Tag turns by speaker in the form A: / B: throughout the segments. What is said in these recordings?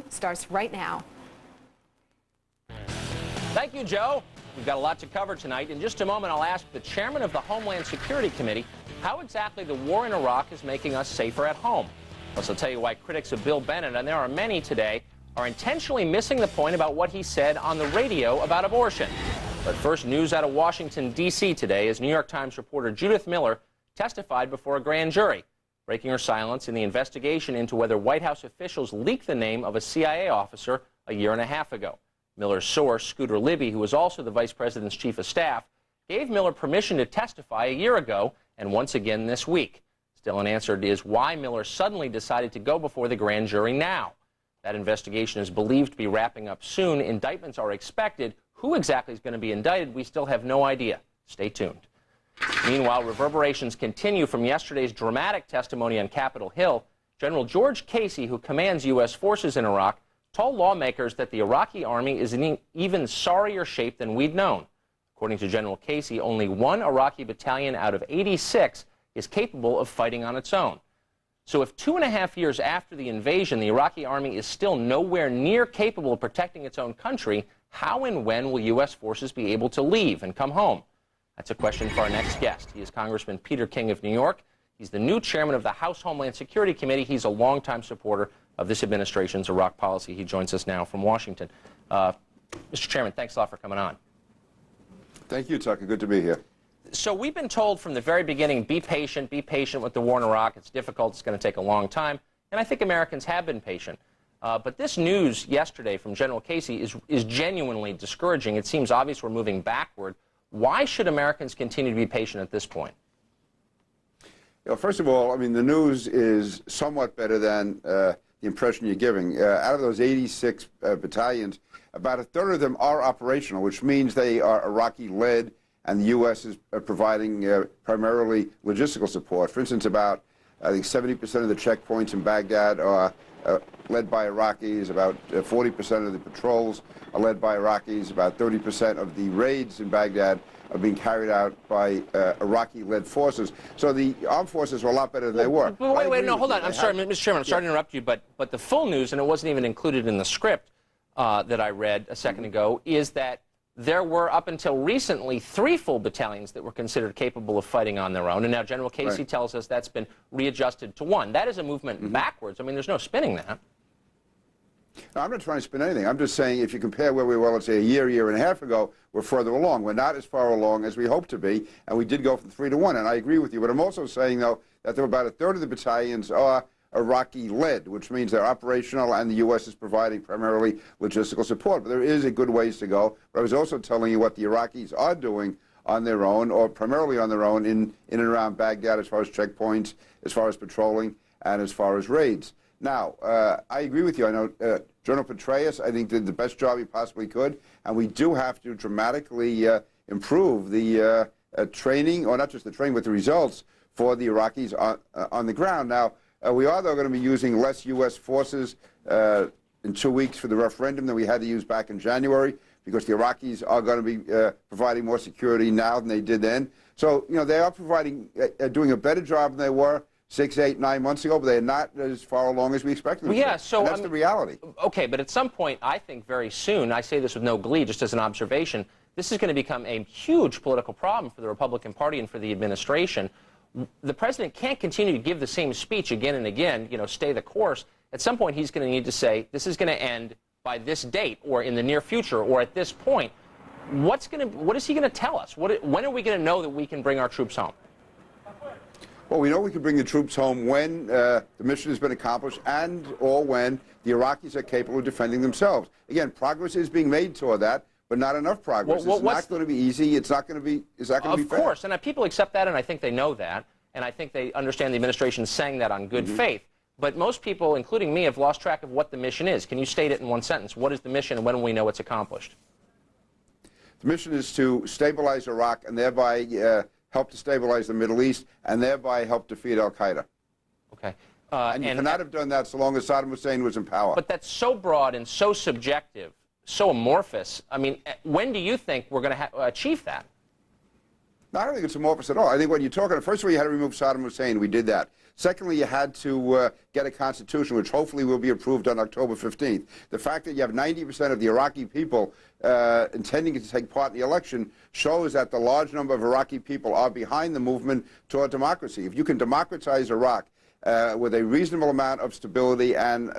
A: starts right now.
B: Thank you, Joe. We've got a lot to cover tonight. In just a moment, I'll ask the chairman of the Homeland Security Committee how exactly the war in Iraq is making us safer at home. Plus, I'll tell you why critics of Bill Bennett, and there are many today, are intentionally missing the point about what he said on the radio about abortion. But first, news out of Washington, D.C. today as New York Times reporter Judith Miller testified before a grand jury, breaking her silence in the investigation into whether White House officials leaked the name of a CIA officer a year and a half ago. Miller's source, Scooter Libby, who was also the vice president's chief of staff, gave Miller permission to testify a year ago and once again this week. Still unanswered is why Miller suddenly decided to go before the grand jury now. That investigation is believed to be wrapping up soon. Indictments are expected. Who exactly is going to be indicted, we still have no idea. Stay tuned. Meanwhile, reverberations continue from yesterday's dramatic testimony on Capitol Hill. General George Casey, who commands U.S. forces in Iraq, told lawmakers that the Iraqi army is in even sorrier shape than we'd known. According to General Casey, only one Iraqi battalion out of 86 is capable of fighting on its own. So if 2.5 years after the invasion, the Iraqi army is still nowhere near capable of protecting its own country, how and when will U.S. forces be able to leave and come home? That's a question for our next guest. He is Congressman Peter King of New York. He's the new chairman of the House Homeland Security Committee. He's a longtime supporter of this administration's Iraq policy. He joins us now from Washington. Mr. Chairman, thanks a lot for coming on.
C: Thank you, Tucker. Good to be here.
B: So we've been told from the very beginning, be patient with the war in Iraq. It's difficult. It's going to take a long time. And I think Americans have been patient. But this news yesterday from General Casey is genuinely discouraging. It seems obvious we're moving backward. Why should Americans continue to be patient at this point?
C: You know, first of all, I mean, the news is somewhat better than the impression you're giving. Out of those 86 battalions, about a third of them are operational, which means they are Iraqi-led, and the U.S. is providing primarily logistical support. For instance, about, I think, 70% of the checkpoints in Baghdad are led by Iraqis. About 40% of the patrols are led by Iraqis. About 30% of the raids in Baghdad are being carried out by Iraqi-led forces. So the armed forces are a lot better than they were.
B: But wait, no, hold on. I'm sorry, Mr. Chairman, I'm sorry to interrupt you, but the full news, and it wasn't even included in the script that I read a second ago, is that there were, up until recently, 3 full battalions that were considered capable of fighting on their own, and now General Casey tells us that's been readjusted to 1. That is a movement backwards. I mean, there's no spinning that.
C: No, I'm not trying to spin anything. I'm just saying if you compare where we were, let's say, a year and a half ago, we're further along. We're not as far along as we hope to be, and we did go from 3 to 1, and I agree with you. But I'm also saying, though, that there are about a third of the battalions are Iraqi-led, which means they're operational, and the U.S. is providing primarily logistical support. But there is a good ways to go. But I was also telling you what the Iraqis are doing on their own, or primarily on their own, in and around Baghdad, as far as checkpoints, as far as patrolling, and as far as raids. Now, I agree with you. I know General Petraeus, I think, did the best job he possibly could, and we do have to dramatically improve the training, or not just the training, but the results for the Iraqis on the ground. Now, we are, though, going to be using less U.S. forces in 2 weeks for the referendum than we had to use back in January, because the Iraqis are going to be providing more security now than they did then. So, you know, they are providing, doing a better job than they were 6, 8, 9 months ago, but they're not as far along as we expected them to.
B: Yeah, so
C: and that's the reality.
B: Okay, but at some point, I think very soon, I say this with no glee, just as an observation, this is going to become a huge political problem for the Republican Party and for the administration. The president can't continue to give the same speech again and again, you know, stay the course. At some point, he's going to need to say, this is going to end by this date, or in the near future, or at this point. What is he going to tell us? When are we going to know that we can bring our troops home?
C: Well, we know we can bring the troops home when the mission has been accomplished, and or when the Iraqis are capable of defending themselves. Again, progress is being made toward that, but not enough progress. It's not going to be easy. It's not going to be. It's not going to be fair.
B: Of course, and people accept that, and I think they know that, and I think they understand the administration saying that on good faith. But most people, including me, have lost track of what the mission is. Can you state it in one sentence? What is the mission, and when will we know it's accomplished?
C: The mission is to stabilize Iraq and thereby help to stabilize the Middle East, and thereby help defeat al-Qaeda.
B: Okay.
C: And you cannot have done that so long as Saddam Hussein was in power.
B: But that's so broad and so subjective, so amorphous. I mean, when do you think we're going to achieve that?
C: No, I don't think it's amorphous at all. I think when you're talking, first of all, you had to remove Saddam Hussein. We did that. Secondly, you had to get a constitution, which hopefully will be approved on October 15th. The fact that you have 90% of the Iraqi people intending to take part in the election shows that the large number of Iraqi people are behind the movement toward democracy. If you can democratize Iraq with a reasonable amount of stability and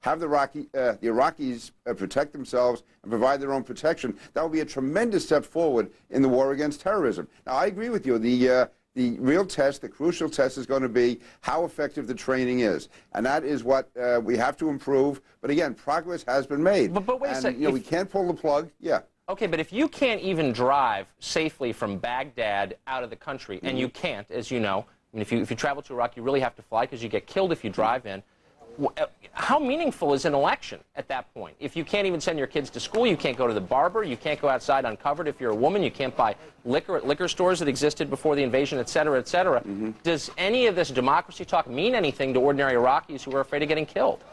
C: have the Iraqis protect themselves and provide their own protection, that will be a tremendous step forward in the war against terrorism. Now, I agree with you. The real test, the crucial test, is going to be how effective the training is. And that is what we have to improve. But again, progress has been made.
B: But wait a second.
C: You know, we can't pull the plug. Yeah.
B: Okay, but if you can't even drive safely from Baghdad out of the country, and you can't, as you know, I mean, if you travel to Iraq, you really have to fly because you get killed if you drive in. How meaningful is an election at that point? If you can't even send your kids to school, you can't go to the barber, you can't go outside uncovered if you're a woman, you can't buy liquor at liquor stores that existed before the invasion, et cetera, et cetera. Does any of this democracy talk mean anything to ordinary Iraqis who are afraid of getting killed?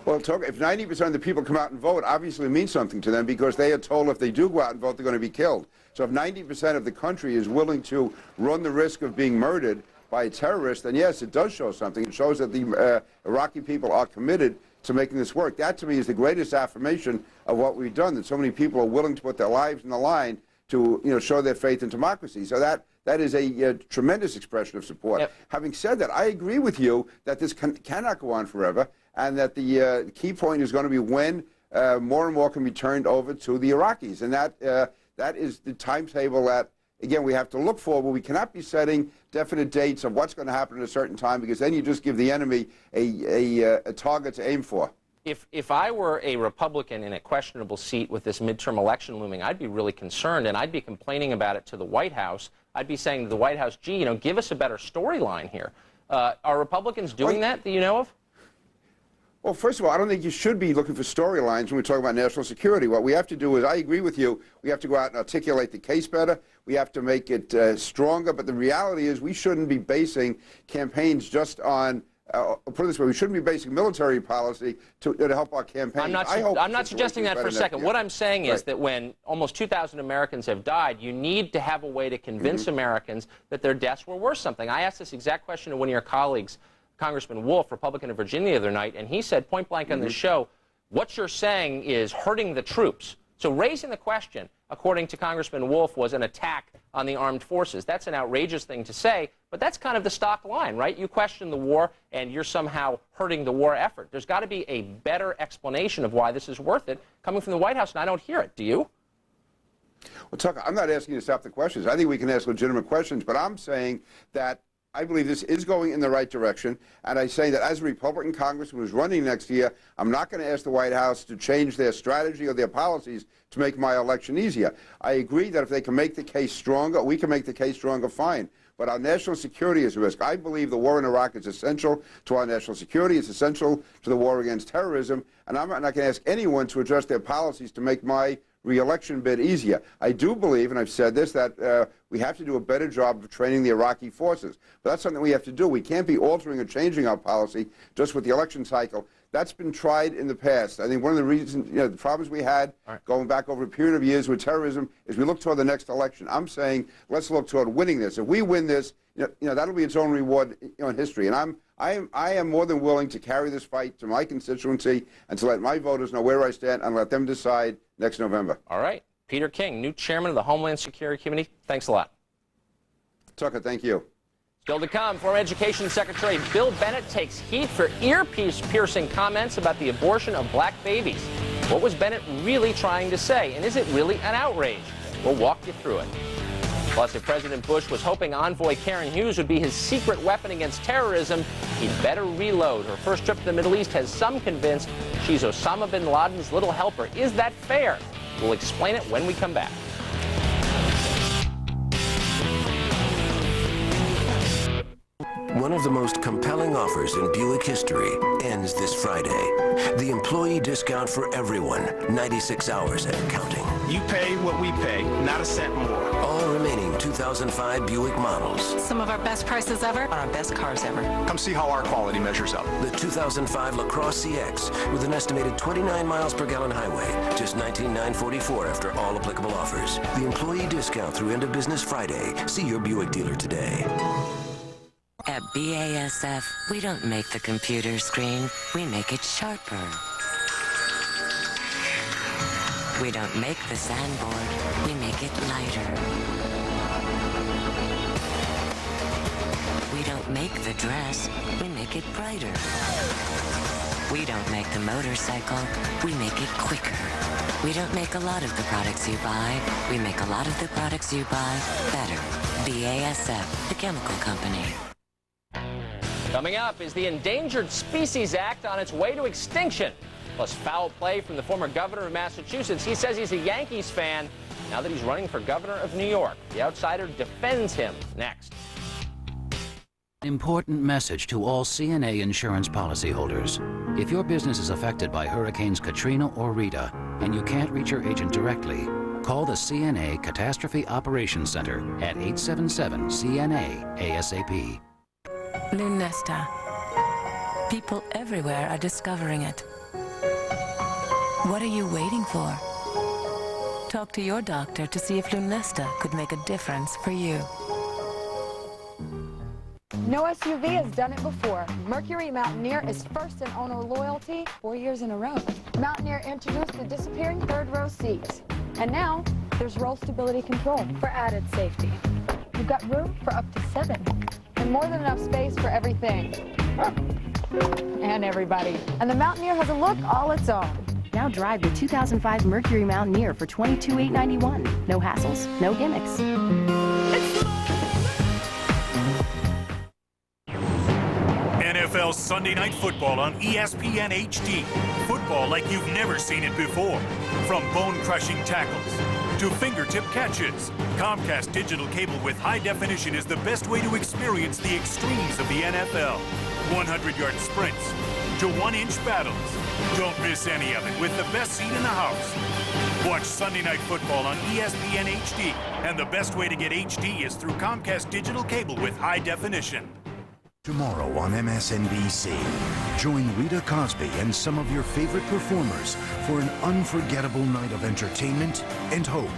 C: Well, if 90% of the people come out and vote, obviously it means something to them because they are told if they do go out and vote, they're going to be killed. So if 90% of the country is willing to run the risk of being murdered by a terrorist, then yes, it does show something. It shows that the Iraqi people are committed to making this work. That, to me, is the greatest affirmation of what we've done, that so many people are willing to put their lives in the line to, you know, show their faith in democracy. So that is a tremendous expression of support.
B: Yep.
C: Having said that, I agree with you that this cannot go on forever, and that the key point is going to be when more and more can be turned over to the Iraqis. And that is the timetable that, again, we have to look for, but we cannot be setting definite dates of what's going to happen at a certain time, because then you just give the enemy a target to aim for.
B: If I were a Republican in a questionable seat with this midterm election looming, I'd be really concerned, and I'd be complaining about it to the White House. I'd be saying to the White House, gee, you know, give us a better storyline here. Are Republicans doing that you know of?
C: Well, first of all, I don't think you should be looking for storylines when we talk about national security. What we have to do is, I agree with you, we have to go out and articulate the case better. We have to make it stronger. But the reality is we shouldn't be basing campaigns just on, put it this way, we shouldn't be basing military policy to help our campaigns.
B: I'm not suggesting that for a second. What I'm saying is that when almost 2,000 Americans have died, you need to have a way to convince Americans that their deaths were worth something. I asked this exact question to one of your colleagues, Congressman Wolf, Republican of Virginia, the other night, and he said point blank on the show, what you're saying is hurting the troops. So raising the question, according to Congressman Wolf, was an attack on the armed forces. That's an outrageous thing to say, but that's kind of the stock line, right? You question the war, and you're somehow hurting the war effort. There's got to be a better explanation of why this is worth it coming from the White House, and I don't hear it. Do you?
C: Well, Tucker, I'm not asking you to stop the questions. I think we can ask legitimate questions, but I'm saying that I believe this is going in the right direction, and I say that as a Republican congressman who's running next year, I'm not going to ask the White House to change their strategy or their policies to make my election easier. I agree that if they can make the case stronger, we can make the case stronger, fine. But our national security is at risk. I believe the war in Iraq is essential to our national security. It's essential to the war against terrorism, and I'm not going to ask anyone to adjust their policies to make my re-election bid easier. I do believe, and I've said this, that we have to do a better job of training the Iraqi forces. But that's something we have to do. We can't be altering or changing our policy just with the election cycle. That's been tried in the past. I think one of the reasons, you know, the problems we had going back over a period of years with terrorism is we look toward the next election. I'm saying let's look toward winning this. If we win this, you know that'll be its own reward, you know, in history. And I am more than willing to carry this fight to my constituency and to let my voters know where I stand and let them decide next November.
B: All right. Peter King, new chairman of the Homeland Security Committee. Thanks a lot.
C: Tucker, thank you.
B: Still to come, former Education Secretary Bill Bennett takes heat for ear-piercing comments about the abortion of black babies. What was Bennett really trying to say, and is it really an outrage? We'll walk you through it. Plus, if President Bush was hoping envoy Karen Hughes would be his secret weapon against terrorism, he'd better reload. Her first trip to the Middle East has some convinced she's Osama bin Laden's little helper. Is that fair? We'll explain it when we come back.
A: One of the most compelling offers in Buick history ends this Friday. The employee discount for everyone, 96 hours and counting.
D: You pay what we pay, not a cent more.
A: All remaining 2000 2005 Buick models.
D: Some of our best prices ever on our best cars ever.
E: Come see how our quality measures up.
A: The 2005 LaCrosse CX with an estimated 29 miles per gallon highway, just $19,944 after all applicable offers. The employee discount through end of business Friday. See your Buick dealer today.
F: At BASF, we don't make the computer screen, we make it sharper. We don't make the sandboard, we make it lighter. We don't make the dress, we make it brighter. We don't make the motorcycle, we make it quicker. We don't make a lot of the products you buy, we make a lot of the products you buy better. BASF, the chemical company.
B: Coming up, is the Endangered Species Act on its way to extinction? Plus foul play from the former governor of Massachusetts. He says he's a Yankees fan now that he's running for governor of New York. The outsider defends him. Next.
G: Important message to all CNA insurance policyholders. If your business is affected by Hurricanes Katrina or Rita and you can't reach your agent directly, call the CNA Catastrophe Operations Center at 877-CNA-ASAP.
D: Lunesta. People everywhere are discovering it. What are you waiting for? Talk to your doctor to see if Lunesta could make a difference for you.
H: No SUV has done it before. Mercury Mountaineer is first in owner loyalty 4 years in a row. Mountaineer introduced the disappearing third row seats. And now there's roll stability control for added safety. You've got room for up to 7. And more than enough space for everything. And everybody. And the Mountaineer has a look all its own.
I: Now drive the 2005 Mercury Mountaineer for $22,891. No hassles, no gimmicks.
J: NFL Sunday Night Football on ESPN HD. Football like you've never seen it before. From bone-crushing tackles to fingertip catches, Comcast digital cable with high definition is the best way to experience the extremes of the NFL. 100-yard sprints to 1-inch battles. Don't miss any of it with the best seat in the house. Watch Sunday Night Football on ESPN HD, and the best way to get HD is through Comcast digital cable with high definition.
K: Tomorrow on MSNBC, join Rita Cosby and some of your favorite performers for an unforgettable night of entertainment and hope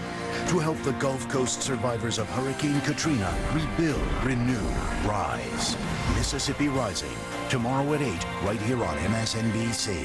K: to help the Gulf Coast survivors of Hurricane Katrina rebuild, renew, rise. Mississippi Rising, tomorrow at 8, right here on MSNBC.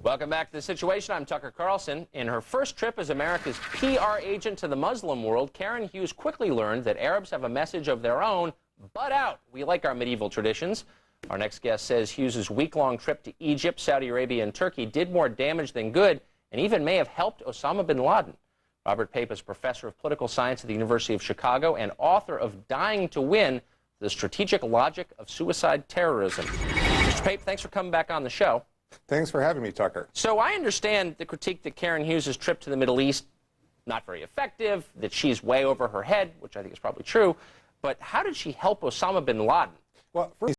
B: Welcome back to The Situation. I'm Tucker Carlson. In her first trip as America's PR agent to the Muslim world, Karen Hughes quickly learned that Arabs have a message of their own, butt out. We like our medieval traditions. Our next guest says Hughes' week-long trip to Egypt, Saudi Arabia, and Turkey did more damage than good and even may have helped Osama bin Laden. Robert Pape is professor of political science at the University of Chicago and author of Dying to Win, The Strategic Logic of Suicide Terrorism. Mr. Pape, thanks for coming back on the show.
E: Thanks for having me, Tucker.
B: So I understand the critique that Karen Hughes' trip to the Middle East, not very effective, that she's way over her head, which I think is probably true. But how did she help Osama bin Laden?
E: Well, first,